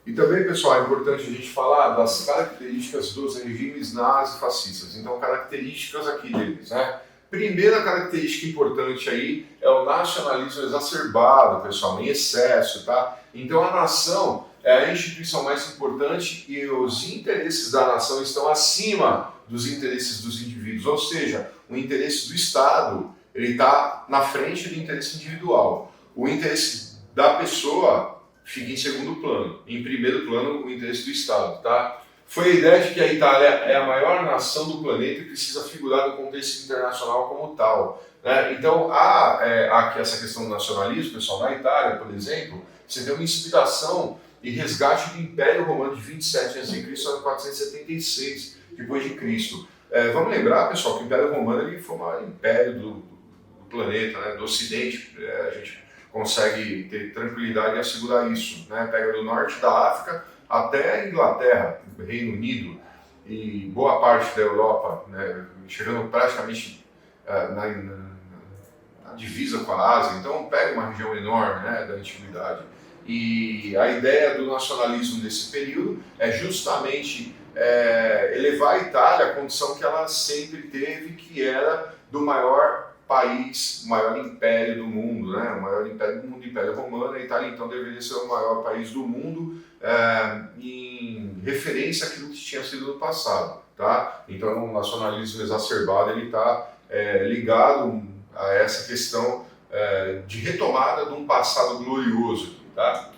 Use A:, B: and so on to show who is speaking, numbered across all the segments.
A: E também, pessoal, é importante a gente falar das características dos regimes nazifascistas. Então, características aqui deles, né? Primeira característica importante aí é o nacionalismo exacerbado, pessoal, em excesso, tá? Então, a nação é a instituição mais importante e os interesses da nação estão acima dos interesses dos indivíduos. Ou seja, o interesse do Estado, ele está na frente do interesse individual. O interesse da pessoa fica em segundo plano. Em primeiro plano, o interesse do Estado, tá? Foi a ideia de que a Itália é a maior nação do planeta e precisa figurar no contexto internacional como tal, né? Então, há aqui essa questão do nacionalismo, pessoal. Na Itália, por exemplo, você tem uma inspiração e resgate do Império Romano de 27 a.C. a 476 depois de Cristo. Vamos lembrar, pessoal, que o Império Romano ele foi o maior império do planeta, né? Do Ocidente. A gente consegue ter tranquilidade e assegurar isso, né? Pega do norte da África até a Inglaterra, Reino Unido e boa parte da Europa, né? Chegando praticamente na divisa com a Ásia. Então pega uma região enorme, né, da antiguidade. E a ideia do nacionalismo nesse período é justamente elevar a Itália à condição que ela sempre teve, que era do maior país, o maior império do mundo, né? O maior império do mundo, o Império Romano. A Itália então deveria ser o maior país do mundo em referência àquilo que tinha sido no passado, tá? Então o nacionalismo exacerbado ele está ligado a essa questão de retomada de um passado glorioso, tá?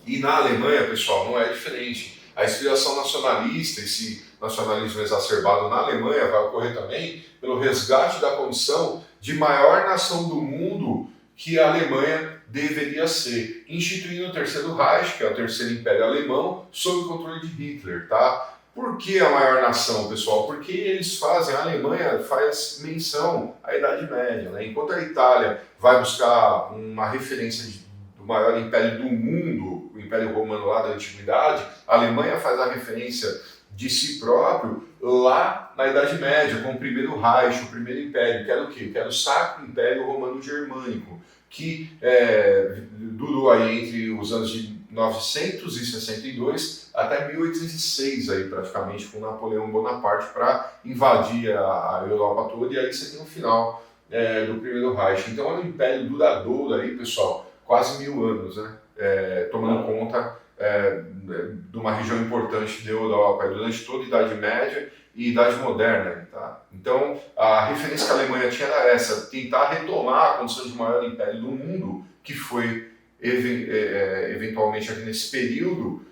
A: E na Alemanha, pessoal, não é diferente. A inspiração nacionalista, esse nacionalismo exacerbado na Alemanha vai ocorrer também pelo resgate da condição de maior nação do mundo que a Alemanha deveria ser, instituindo o Terceiro Reich, que é o Terceiro Império Alemão, sob o controle de Hitler, tá? Por que a maior nação, pessoal? Porque a Alemanha faz menção à Idade Média, né? Enquanto a Itália vai buscar uma referência do maior império do mundo, o Império Romano lá da Antiguidade, a Alemanha faz a referência de si próprio lá na Idade Média, com o Primeiro Reich, o Primeiro Império, que era o quê? Que era o Sacro Império Romano Germânico, que durou aí entre os anos de 962 até 1806, aí, praticamente, com Napoleão Bonaparte para invadir a Europa toda, e aí você tem o final do Primeiro Reich. Então é um império duradouro aí, pessoal, quase 1000 anos, né? Tomando conta de uma região importante da Europa durante toda a Idade Média e Idade Moderna, tá? Então, a referência que a Alemanha tinha era essa, tentar retomar a condição de maior império do mundo, que foi eventualmente aqui nesse período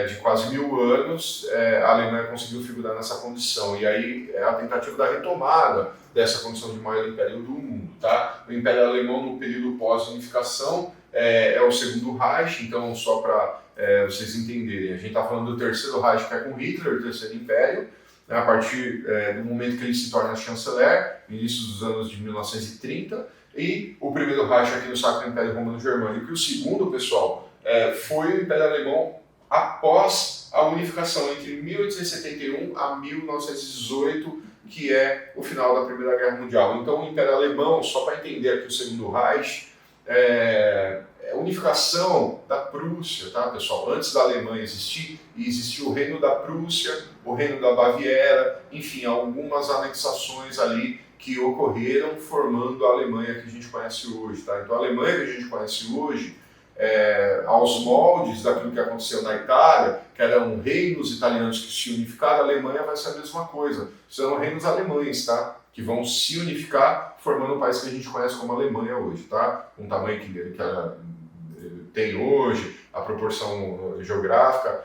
A: de quase 1000 anos, a Alemanha conseguiu figurar nessa condição, e aí é a tentativa da retomada dessa condição de maior império do mundo, tá? O Império Alemão no período pós-unificação é o Segundo Reich, então só para vocês entenderem, a gente está falando do Terceiro Reich, que é com Hitler, o Terceiro Império, né, a partir do momento que ele se torna chanceler, no início dos anos de 1930, e o Primeiro Reich aqui no Sacro Império Romano Germânico, e o segundo, pessoal, foi o Império Alemão após a unificação entre 1871 a 1918, que é o final da Primeira Guerra Mundial. Então o Império Alemão, só para entender aqui o Segundo Reich, é a unificação da Prússia, tá, pessoal? Antes da Alemanha existir, existiu o Reino da Prússia, o Reino da Baviera, enfim, algumas anexações ali que ocorreram formando a Alemanha que a gente conhece hoje, tá? Então a Alemanha que a gente conhece hoje, aos moldes daquilo que aconteceu na Itália, que eram reinos italianos que se unificaram, a Alemanha vai ser a mesma coisa. São reinos alemães, tá? Que vão se unificar, formando o país que a gente conhece como Alemanha hoje, tá? Com o tamanho que ela tem hoje, a proporção geográfica,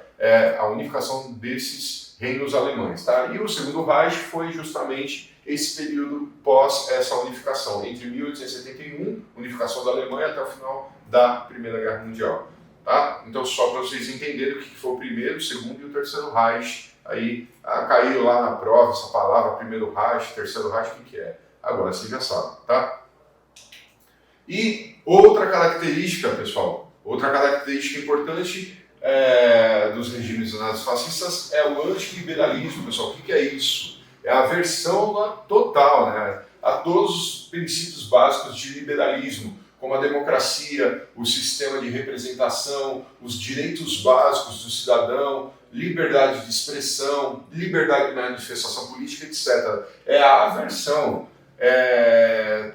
A: a unificação desses reinos alemães, tá? E o Segundo Reich foi justamente esse período pós essa unificação, entre 1871, unificação da Alemanha, até o final da Primeira Guerra Mundial, tá? Então, só para vocês entenderem o que foi o primeiro, o segundo e o terceiro Reich. Aí caiu lá na prova essa palavra, Primeiro Reich, Terceiro Reich, o que é? Agora vocês já sabem, tá? E outra característica, pessoal, outra característica importante dos regimes nazifascistas é o antiliberalismo, pessoal. O que é isso? É a aversão total, né, a todos os princípios básicos de liberalismo, como a democracia, o sistema de representação, os direitos básicos do cidadão, liberdade de expressão, liberdade de manifestação política, etc. É a aversão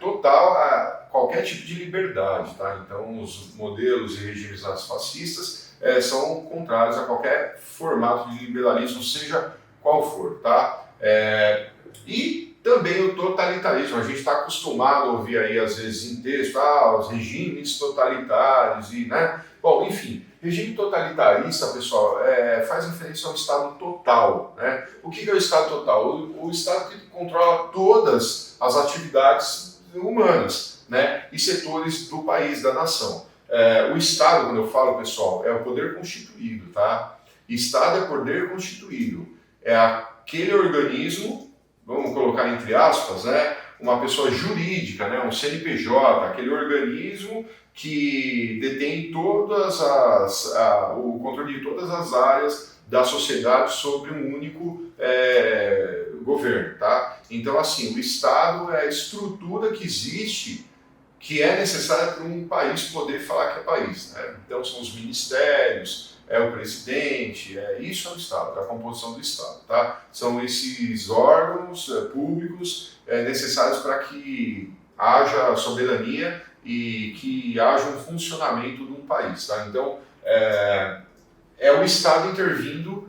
A: total a qualquer tipo de liberdade, tá? Então, os modelos e regimes nazifascistas são contrários a qualquer formato de liberalismo, seja qual for, tá? E também o totalitarismo. A gente está acostumado a ouvir aí, às vezes, em texto, os regimes totalitários e, né? Bom, enfim, regime totalitarista, pessoal, faz referência ao Estado total, né? O que é o Estado total? O Estado que controla todas as atividades humanas, né? E setores do país, da nação. O Estado, quando eu falo, pessoal, é o poder constituído, tá? Estado é poder constituído. É aquele organismo, vamos colocar entre aspas, né? Uma pessoa jurídica, né? Um CNPJ, aquele organismo que detém o controle de todas as áreas da sociedade sobre um único governo, tá? Então, assim, o Estado é a estrutura que existe, que é necessária para um país poder falar que é país, né? Então, são os ministérios, o presidente, isso é o Estado, é a composição do Estado, tá? São esses órgãos públicos necessários para que haja soberania e que haja um funcionamento de um país, tá? Então, é o Estado intervindo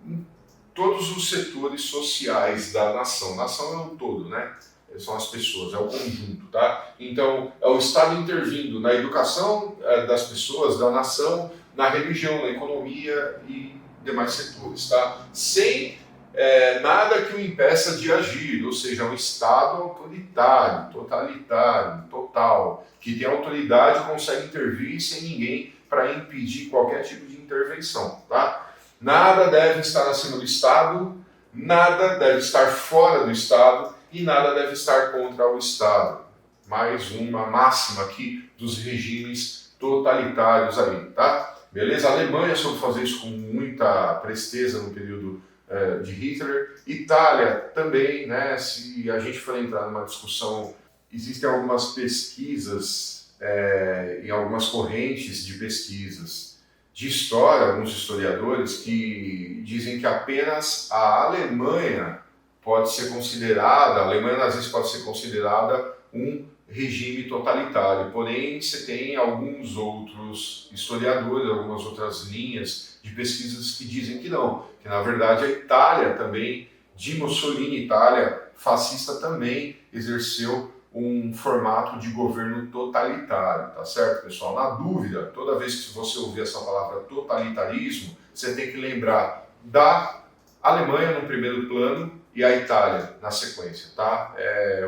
A: em todos os setores sociais da nação. Nação é o todo, né? São as pessoas, é o conjunto, tá? Então, é o Estado intervindo na educação das pessoas, da nação, na religião, na economia e demais setores, tá? Sem nada que o impeça de agir, ou seja, um Estado autoritário, totalitário, total, que tem autoridade e consegue intervir sem ninguém para impedir qualquer tipo de intervenção, tá? Nada deve estar acima do Estado, nada deve estar fora do Estado e nada deve estar contra o Estado. Mais uma máxima aqui dos regimes totalitários aí, tá? Beleza? A Alemanha soube fazer isso com muita presteza no período de Hitler. Itália também, né? Se a gente for entrar numa discussão, existem algumas pesquisas e algumas correntes de pesquisas de história, alguns historiadores que dizem que apenas a Alemanha pode ser considerada, a Alemanha nazista pode ser considerada um regime totalitário, porém você tem alguns outros historiadores, algumas outras linhas de pesquisas que dizem que não, que na verdade a Itália também, de Mussolini, Itália fascista, também exerceu um formato de governo totalitário, tá certo, pessoal? Na dúvida, toda vez que você ouvir essa palavra totalitarismo, você tem que lembrar da Alemanha no primeiro plano e a Itália na sequência, tá?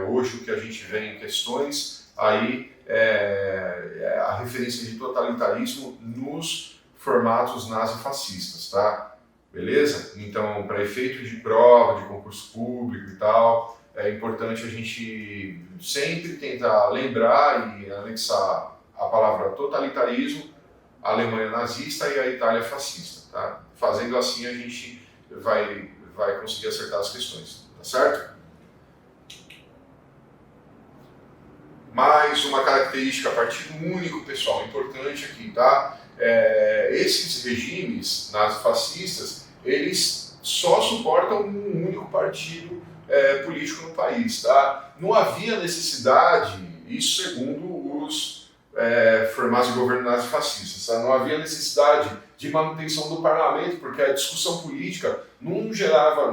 A: Hoje o que a gente vê em questões aí é a referência de totalitarismo nos formatos nazifascistas, tá? Beleza? Então, para efeitos de prova, de concurso público e tal, é importante a gente sempre tentar lembrar e anexar a palavra totalitarismo, a Alemanha nazista e a Itália fascista, tá? Fazendo assim a gente vai conseguir acertar as questões, tá certo? Mais uma característica, partido único, pessoal, importante aqui, tá? Esses regimes nazifascistas, eles só suportam um único partido político no país, tá? Não havia necessidade, isso segundo os formatos de governo nazifascistas, tá? Não havia necessidade de manutenção do parlamento, porque a discussão política não gerava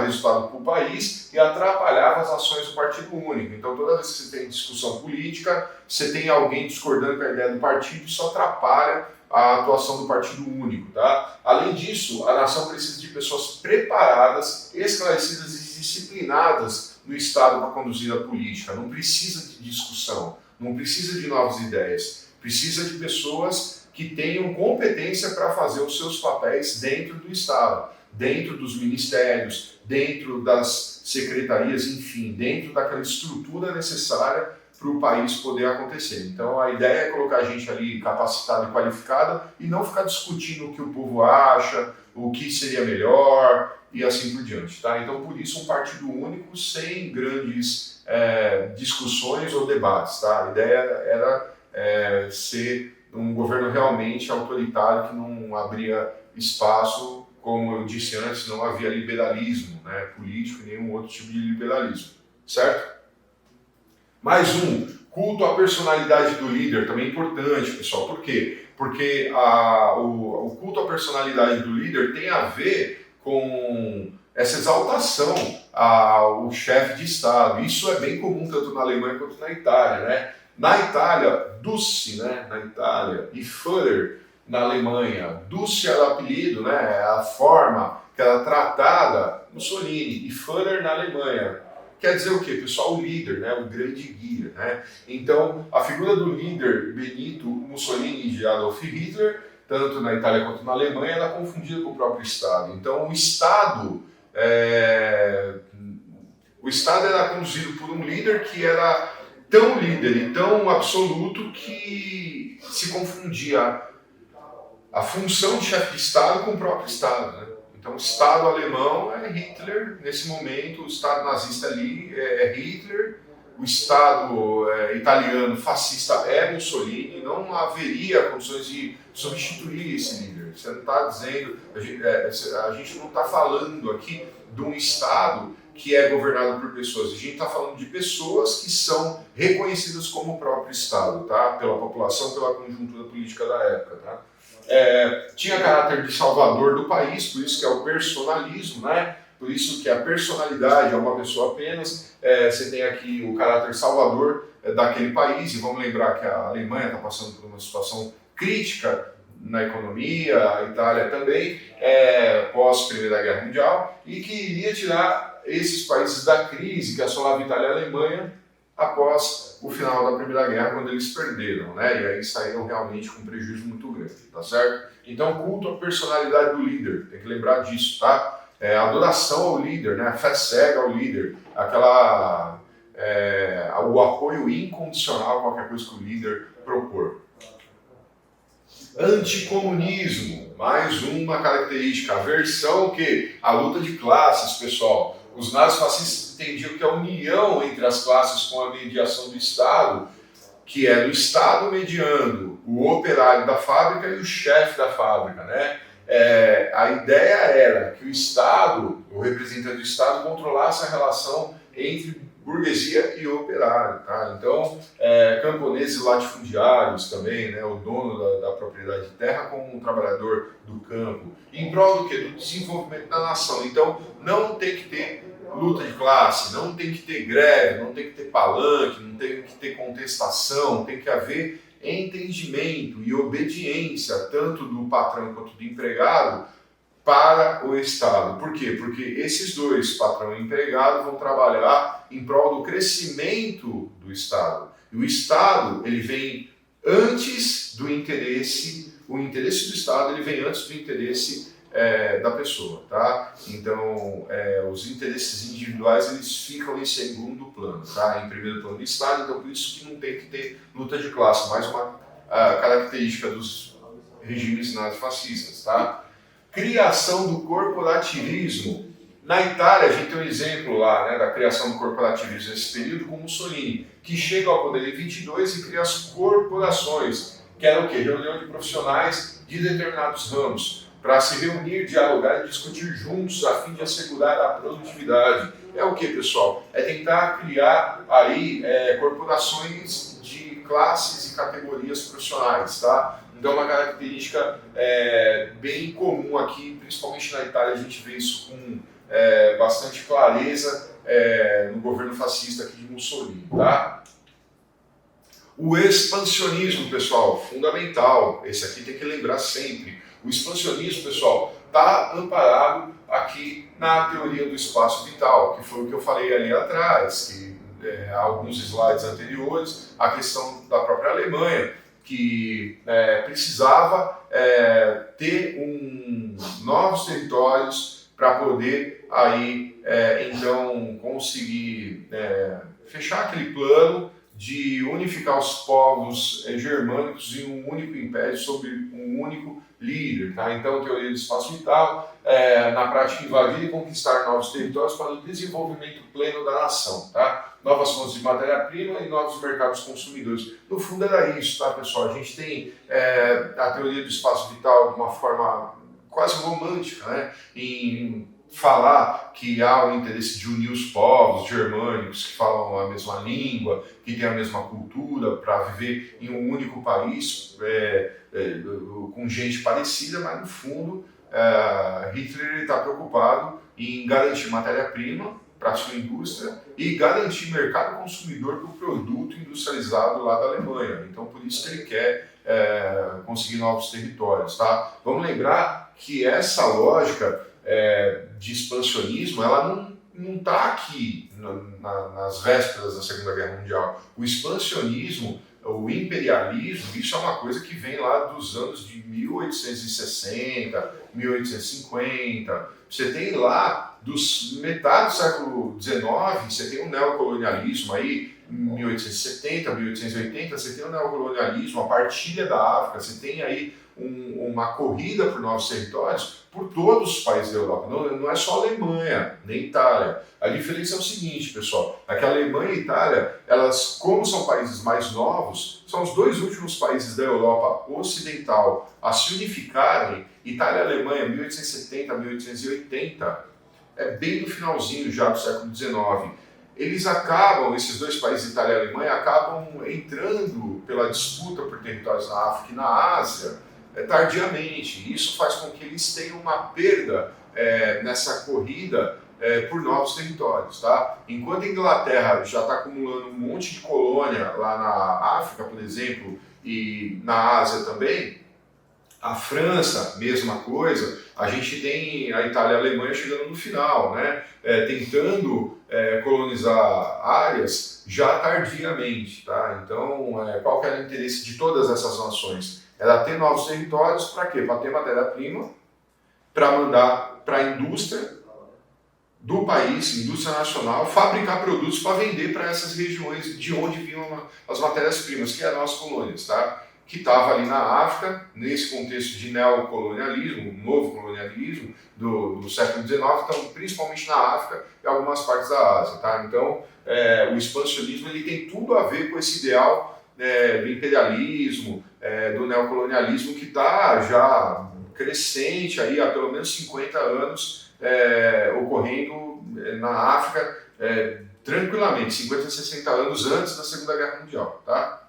A: resultado para o país e atrapalhava as ações do partido único. Então, toda vez que você tem discussão política, você tem alguém discordando com a ideia do partido, isso atrapalha a atuação do partido único, tá? Além disso, a nação precisa de pessoas preparadas, esclarecidas e disciplinadas no Estado para conduzir a política. Não precisa de discussão, não precisa de novas ideias, precisa de pessoas que tenham competência para fazer os seus papéis dentro do Estado, dentro dos ministérios, dentro das secretarias, enfim, dentro daquela estrutura necessária para o país poder acontecer. Então a ideia é colocar a gente ali capacitada e qualificada e não ficar discutindo o que o povo acha, o que seria melhor e assim por diante. Tá? Então por isso um partido único sem grandes discussões ou debates. Tá? A ideia era ser um governo realmente autoritário que não abria espaço, como eu disse antes, não havia liberalismo, né, político e nenhum outro tipo de liberalismo, certo? Mais um, culto à personalidade do líder, também importante, pessoal. Por quê? Porque o culto à personalidade do líder tem a ver com essa exaltação ao chefe de Estado. Isso é bem comum tanto na Alemanha quanto na Itália, né? Na Itália, Duce, né, na Itália, e Führer na Alemanha. Duce era o apelido, né, a forma que era tratada Mussolini, e Führer na Alemanha. Quer dizer o quê, pessoal? O líder, né, o grande guia. Né? Então, a figura do líder Benito Mussolini e de Adolf Hitler, tanto na Itália quanto na Alemanha, era confundida com o próprio Estado. Então, o Estado era conduzido por um líder que era tão líder e tão absoluto que se confundia a função de chefe de Estado com o próprio Estado. Né? Então, o Estado alemão é Hitler, nesse momento, o Estado nazista ali é Hitler, o Estado italiano fascista é Mussolini, não haveria condições de substituir esse líder. Você não está dizendo, a gente não está falando aqui de um Estado que é governado por pessoas, a gente está falando de pessoas que são reconhecidas como o próprio Estado, tá? Pela população, pela conjuntura política da época. Tá? Tinha caráter de salvador do país, por isso que é o personalismo, né? Por isso que a personalidade é uma pessoa apenas. Você tem aqui o caráter salvador daquele país, e vamos lembrar que a Alemanha está passando por uma situação crítica na economia, a Itália também, pós-Primeira Guerra Mundial, e que iria tirar esses países da crise que assolava a Itália e a Alemanha após o final da Primeira Guerra, quando eles perderam, né? E aí saíram realmente com um prejuízo muito grande, tá certo? Então, culto à personalidade do líder, tem que lembrar disso, tá? Adoração ao líder, né? A fé cega ao líder, o apoio incondicional a qualquer coisa que o líder propor. Anticomunismo, mais uma característica, aversão o quê? A luta de classes, pessoal. Os nazifascistas entendiam que a união entre as classes com a mediação do Estado, que é do Estado mediando o operário da fábrica e o chefe da fábrica, né? A ideia era que o Estado, o representante do Estado, controlasse a relação entre burguesia e operário. Tá? Então, camponeses latifundiários também, né? O dono da propriedade de terra como um trabalhador do campo, em prol do quê? Do desenvolvimento da nação. Então, não tem que ter luta de classe, não tem que ter greve, não tem que ter palanque, não tem que ter contestação, tem que haver entendimento e obediência, tanto do patrão quanto do empregado, para o Estado. Por quê? Porque esses dois, patrão e empregado, vão trabalhar em prol do crescimento do Estado. E o Estado, ele vem antes do interesse, o interesse do Estado, ele vem antes do interesse da pessoa, tá? Então, os interesses individuais, eles ficam em segundo plano, tá? Em primeiro plano do Estado, então por isso que não tem que ter luta de classe, mais uma característica dos regimes nazifascistas, tá? Criação do corporativismo. Na Itália, a gente tem um exemplo lá, né, da criação do corporativismo nesse período com Mussolini, que chega ao poder em 22 e cria as corporações, que era o quê? Reunião de profissionais de determinados ramos, para se reunir, dialogar e discutir juntos a fim de assegurar a produtividade. É o que, pessoal? É tentar criar aí corporações de classes e categorias profissionais, tá? Então, uma característica bem comum aqui, principalmente na Itália, a gente vê isso com bastante clareza no governo fascista aqui de Mussolini, tá? O expansionismo, pessoal, fundamental. Esse aqui tem que lembrar sempre. O expansionismo, pessoal, está amparado aqui na teoria do espaço vital, que foi o que eu falei ali atrás, que alguns slides anteriores, a questão da própria Alemanha, que precisava ter novos territórios para poder aí então conseguir fechar aquele plano de unificar os povos germânicos em um único império sob um único líder. Tá? Então, teoria do espaço vital, na prática, invadir e conquistar novos territórios para o desenvolvimento pleno da nação. Tá? Novas fontes de matéria-prima e novos mercados consumidores. No fundo, era isso, tá, pessoal? A gente tem a teoria do espaço vital de uma forma quase romântica, né? Em falar que há o interesse de unir os povos germânicos que falam a mesma língua, que têm a mesma cultura, para viver em um único país com gente parecida, mas no fundo Hitler está preocupado em garantir matéria-prima para a sua indústria e garantir mercado consumidor para o produto industrializado lá da Alemanha. Então, por isso que ele quer conseguir novos territórios. Tá? Vamos lembrar que essa lógica de expansionismo, ela não está aqui nas vésperas da Segunda Guerra Mundial. O expansionismo, o imperialismo, isso é uma coisa que vem lá dos anos de 1860, 1850. Você tem lá, metade do século XIX, você tem o neocolonialismo aí, 1870, 1880, você tem o neocolonialismo, a partilha da África, você tem aí uma corrida por novos territórios por todos os países da Europa. Não é só a Alemanha, nem Itália. A diferença é o seguinte, pessoal, é que a Alemanha e a Itália, elas, como são países mais novos, são os dois últimos países da Europa Ocidental a se unificarem. Itália e Alemanha, 1870, 1880, bem no finalzinho já do século XIX. Eles acabam, esses dois países, Itália e Alemanha, acabam entrando pela disputa por territórios na África e na Ásia tardiamente. Isso faz com que eles tenham uma perda nessa corrida por novos territórios. Tá? Enquanto a Inglaterra já está acumulando um monte de colônia lá na África, por exemplo, e na Ásia também, a França, mesma coisa, a gente tem a Itália e a Alemanha chegando no final, né? Tentando colonizar áreas já tardiamente. Tá? Então, qual que era o interesse de todas essas nações? Era ter novos territórios, para quê? Para ter matéria-prima, para mandar para a indústria do país, indústria nacional, fabricar produtos para vender para essas regiões de onde vinham as matérias-primas, que eram as colônias, tá? Que estava ali na África, nesse contexto de neocolonialismo, novo colonialismo do século XIX, então principalmente na África e algumas partes da Ásia. Tá? Então, o expansionismo ele tem tudo a ver com esse ideal do imperialismo, do neocolonialismo que está já crescente aí há pelo menos 50 anos ocorrendo na África tranquilamente, 50, 60 anos antes da Segunda Guerra Mundial. Tá?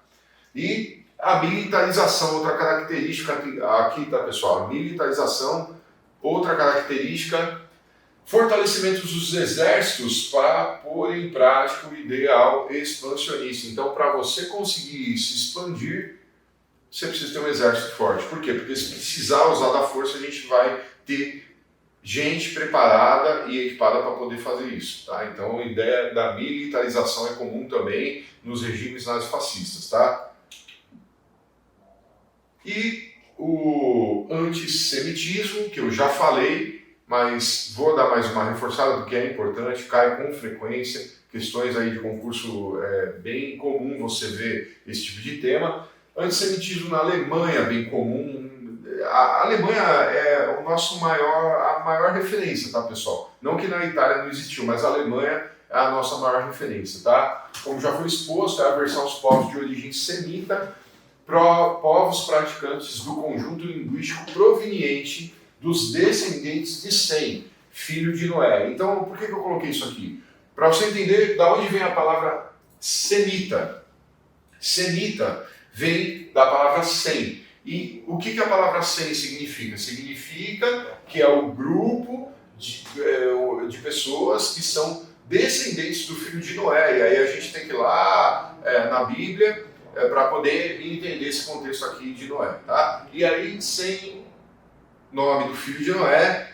A: E a militarização, outra característica aqui, tá, pessoal? A militarização, outra característica, fortalecimento dos exércitos para pôr em prática o ideal expansionista. Então, para você conseguir se expandir, você precisa ter um exército forte. Por quê? Porque se precisar usar da força, a gente vai ter gente preparada e equipada para poder fazer isso. Tá? Então, a ideia da militarização é comum também nos regimes nazifascistas. Tá? E o antissemitismo, que eu já falei, mas vou dar mais uma reforçada porque é importante, cai com frequência, questões aí de concurso, bem comum você ver esse tipo de tema. Antissemitismo na Alemanha, bem comum. A Alemanha é a maior referência, tá, pessoal? Não que na Itália não existiu, mas a Alemanha é a nossa maior referência, tá? Como já foi exposto, é a versão aos povos de origem semita, povos praticantes do conjunto linguístico proveniente dos descendentes de Sem, filho de Noé. Então, por que eu coloquei isso aqui? Para você entender de onde vem a palavra semita. Semita vem da palavra Sem. E o que a palavra Sem significa? Significa que é o grupo de pessoas que são descendentes do filho de Noé. E aí a gente tem que ir lá na Bíblia para poder entender esse contexto aqui de Noé. Tá? E aí, Sem, nome do filho de Noé,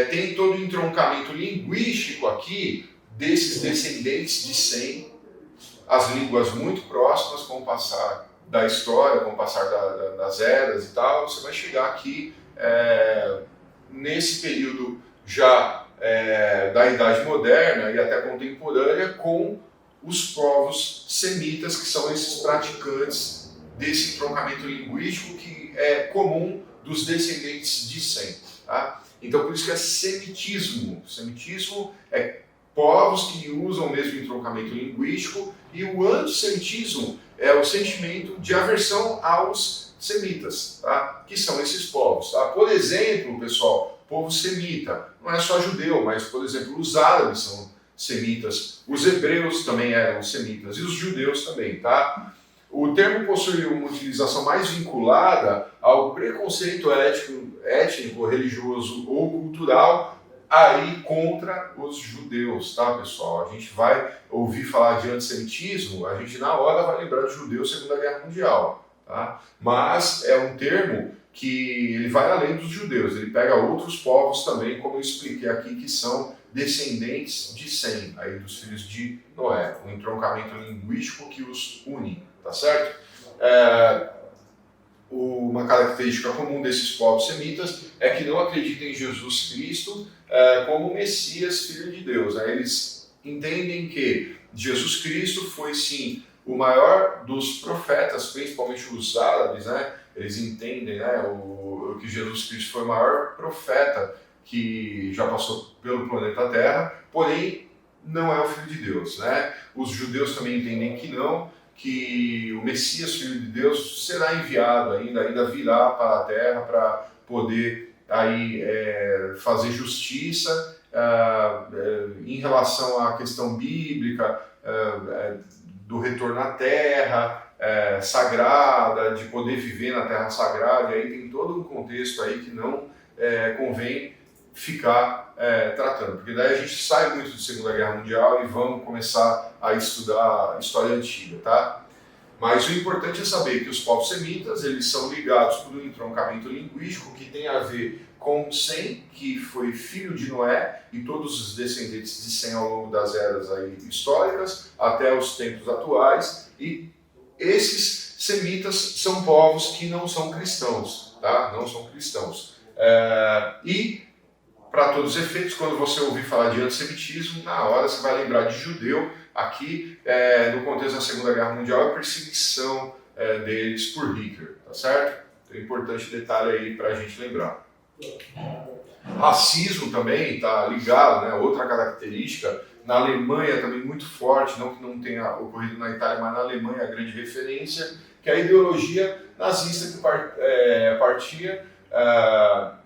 A: tem todo o entroncamento linguístico aqui desses descendentes de Sem, as línguas muito próximas com o passar da história, com o passar das eras e tal. Você vai chegar aqui nesse período já da Idade Moderna e até contemporânea com os povos semitas, que são esses praticantes desse entroncamento linguístico que é comum dos descendentes de Sem. Tá? Então, por isso que é semitismo. Semitismo é povos que usam o mesmo entroncamento linguístico, e o antissemitismo é o sentimento de aversão aos semitas, tá? Que são esses povos. Tá? Por exemplo, pessoal, povo semita, não é só judeu, mas, por exemplo, os árabes são semitas, os hebreus também eram semitas, e os judeus também. Tá? O termo possui uma utilização mais vinculada ao preconceito étnico, religioso ou cultural aí contra os judeus, tá, pessoal? A gente vai ouvir falar de antissemitismo, a gente na hora vai lembrar de judeus Segunda Guerra Mundial, tá? Mas é um termo que ele vai além dos judeus, ele pega outros povos também, como eu expliquei aqui, que são descendentes de Sem, aí dos filhos de Noé, um entroncamento linguístico que os une, tá certo? Uma característica comum desses povos semitas é que não acreditam em Jesus Cristo como Messias, Filho de Deus. Né? Eles entendem que Jesus Cristo foi, sim, o maior dos profetas, principalmente os árabes, né? Eles entendem, né, que Jesus Cristo foi o maior profeta que já passou pelo planeta Terra, porém não é o Filho de Deus. Né? Os judeus também entendem que não, que o Messias, Filho de Deus, será enviado ainda virá para a Terra para poder aí, fazer justiça em relação à questão bíblica do retorno à Terra sagrada, de poder viver na Terra Sagrada, e aí tem todo um contexto aí que não convém ficar tratando, porque daí a gente sai muito de Segunda Guerra Mundial e vamos começar a estudar história antiga, tá? Mas o importante é saber que os povos semitas, eles são ligados por um entroncamento linguístico que tem a ver com Sem, que foi filho de Noé, e todos os descendentes de Sem ao longo das eras aí históricas, até os tempos atuais, e esses semitas são povos que não são cristãos, tá? Não são cristãos. E para todos os efeitos, quando você ouvir falar de antissemitismo, na hora você vai lembrar de judeu. Aqui, no contexto da Segunda Guerra Mundial, a perseguição deles por Hitler, tá certo? Então, é importante detalhe aí para a gente lembrar. Racismo também está ligado, né? Outra característica, na Alemanha também muito forte, não que não tenha ocorrido na Itália, mas na Alemanha a grande referência, que é a ideologia nazista que partia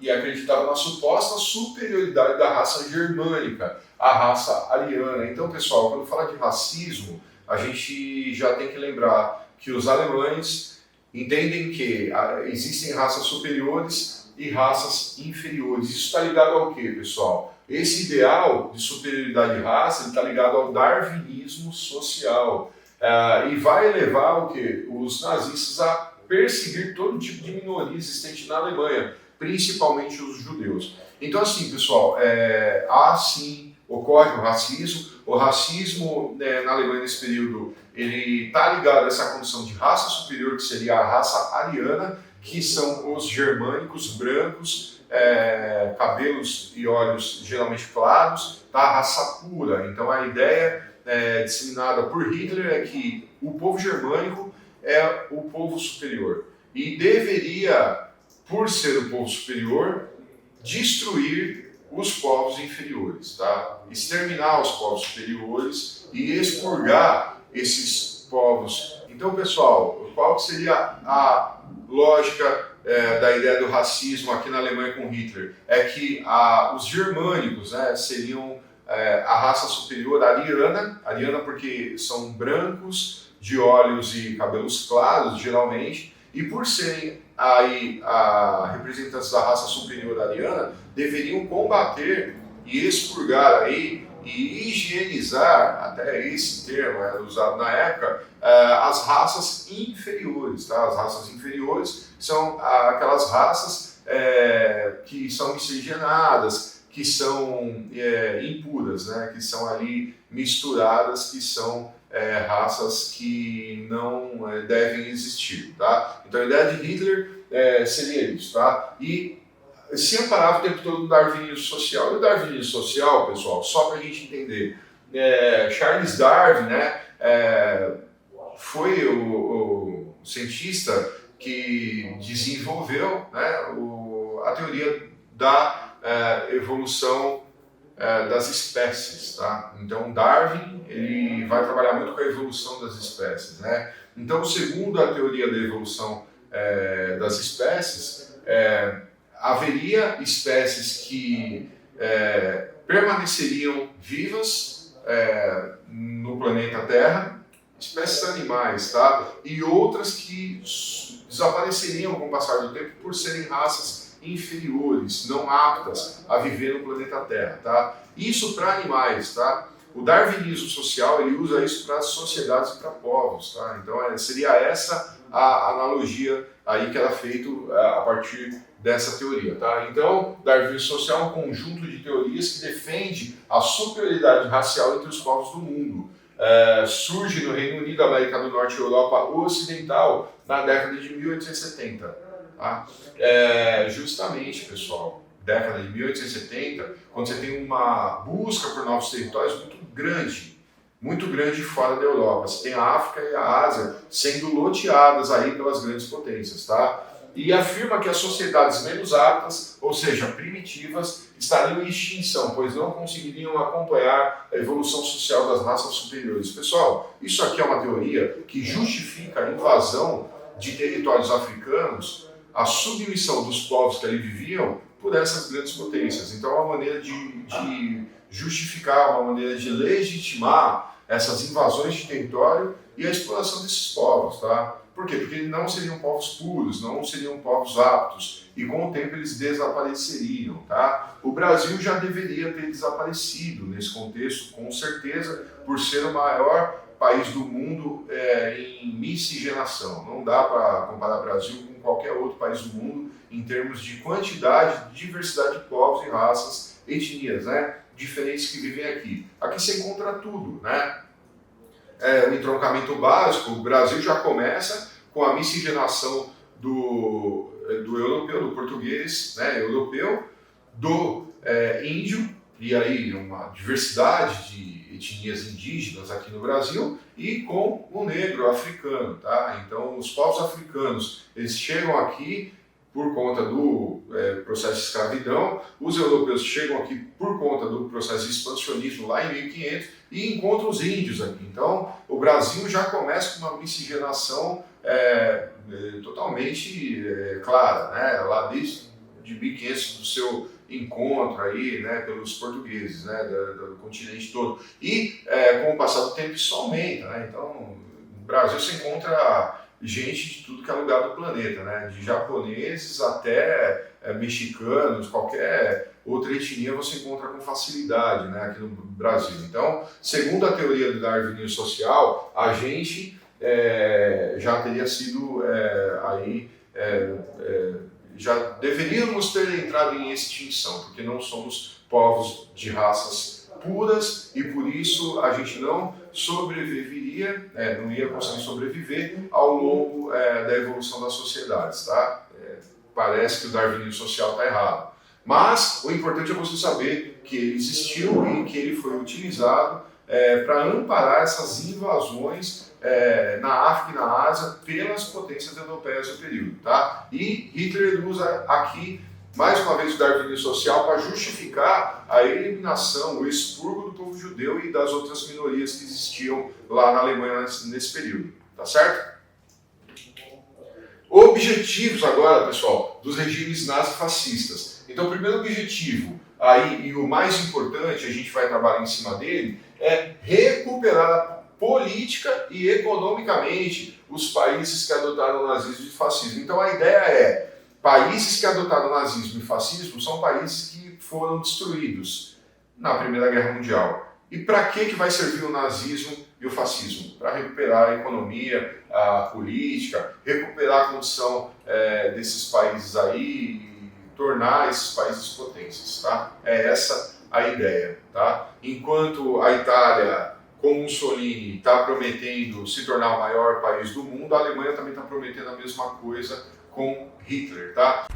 A: e acreditava na suposta superioridade da raça germânica, a raça ariana. Então, pessoal, quando fala de racismo, a gente já tem que lembrar que os alemães entendem que existem raças superiores e raças inferiores. Isso está ligado ao quê, pessoal? Esse ideal de superioridade de raça está ligado ao darwinismo social e vai levar o quê? Os nazistas a perseguir todo tipo de minoria existente na Alemanha, principalmente os judeus. Então, assim, pessoal, sim, ocorre o racismo. O racismo na Alemanha nesse período, ele está ligado a essa condição de raça superior, que seria a raça ariana, que são os germânicos brancos, cabelos e olhos geralmente claros, tá? Raça pura. Então, a ideia disseminada por Hitler é que o povo germânico é o povo superior e deveria, por ser o povo superior, destruir os povos inferiores, tá? Exterminar os povos superiores e expurgar esses povos. Então, pessoal, qual seria a lógica da ideia do racismo aqui na Alemanha com Hitler? É que os germânicos, né, seriam a raça superior ariana porque são brancos, de olhos e cabelos claros, geralmente, e por serem aí representantes da raça superior ariana, deveriam combater e expurgar aí e higienizar, até esse termo era usado na época, as raças inferiores. Tá? As raças inferiores são aquelas raças que são miscigenadas, que são impuras, né? Que são ali misturadas, que são raças que não devem existir. Tá? Então a ideia de Hitler seria isso. Tá? E se amparava o tempo todo no darwinismo social. E o darwinismo social, pessoal, só para a gente entender, Charles Darwin, né, foi o cientista que desenvolveu, né, a teoria da evolução das espécies, tá? Então Darwin ele vai trabalhar muito com a evolução das espécies, né? Então, segundo a teoria da evolução das espécies, haveria espécies que permaneceriam vivas no planeta Terra, espécies animais, tá? E outras que desapareceriam com o passar do tempo por serem raças inferiores, não aptas a viver no planeta Terra, tá? Isso para animais, tá? O darwinismo social ele usa isso para sociedades e para povos, tá? Então seria essa a analogia aí que era feito a partir dessa teoria, tá? Então, darwinismo social é um conjunto de teorias que defende a superioridade racial entre os povos do mundo. Surge no Reino Unido, América do Norte e Europa Ocidental na década de 1870. Tá? Justamente, pessoal, década de 1870, quando você tem uma busca por novos territórios muito grande fora da Europa. Você tem a África e a Ásia sendo loteadas aí pelas grandes potências, tá? E afirma que as sociedades menos aptas, ou seja, primitivas, estariam em extinção, pois não conseguiriam acompanhar a evolução social das raças superiores. Pessoal, isso aqui é uma teoria que justifica a invasão de territórios africanos, a submissão dos povos que ali viviam por essas grandes potências. Então é uma maneira de justificar, uma maneira de legitimar essas invasões de território e a exploração desses povos, tá? Por quê? Porque não seriam povos puros, não seriam povos aptos, e com o tempo eles desapareceriam, tá? O Brasil já deveria ter desaparecido nesse contexto, com certeza, por ser o maior país do mundo em miscigenação. Não dá para comparar o Brasil com qualquer outro país do mundo em termos de quantidade, diversidade de povos e raças, etnias, né? Diferentes que vivem aqui. Aqui você encontra tudo, né? O entroncamento básico, o Brasil já começa com a miscigenação do europeu, do português, né, europeu, do índio, e aí uma diversidade de etnias indígenas aqui no Brasil, e com o negro africano, tá? Então os povos africanos, eles chegam aqui por conta do processo de escravidão, os europeus chegam aqui por conta do processo de expansionismo lá em 1500 e encontram os índios aqui. Então, o Brasil já começa com uma miscigenação totalmente clara, né? Lá desde 1500 do seu encontro aí, né, pelos portugueses, né, do continente todo. E com o passar do tempo isso aumenta, né? Então, no Brasil se encontra gente de tudo que é lugar do planeta, né? De japoneses até mexicanos, qualquer outra etnia você encontra com facilidade, né, aqui no Brasil. Então, segundo a teoria do darwinismo social, a gente já teria sido já deveríamos ter entrado em extinção, porque não somos povos de raças puras e por isso a gente não sobreviveria, não ia conseguir sobreviver ao longo da evolução das sociedades, tá? Parece que o darwinismo social está errado. Mas o importante é você saber que ele existiu e que ele foi utilizado para amparar essas invasões na África e na Ásia pelas potências europeias do período, tá? E Hitler usa aqui mais uma vez o darwinismo social para justificar a eliminação, o expurgo do povo judeu e das outras minorias que existiam lá na Alemanha nesse período, tá certo? Objetivos agora, pessoal, dos regimes nazifascistas. Então, o primeiro objetivo, aí, e o mais importante, a gente vai trabalhar em cima dele, é recuperar política e economicamente os países que adotaram o nazismo e o fascismo. Então, a ideia é, países que adotaram o nazismo e o fascismo são países que foram destruídos na Primeira Guerra Mundial. E para que vai servir o nazismo e o fascismo? Para recuperar a economia, a política, recuperar a condição desses países aí e tornar esses países potências, tá? É essa a ideia, tá? Enquanto a Itália, com Mussolini, está prometendo se tornar o maior país do mundo, a Alemanha também está prometendo a mesma coisa com Hitler, tá?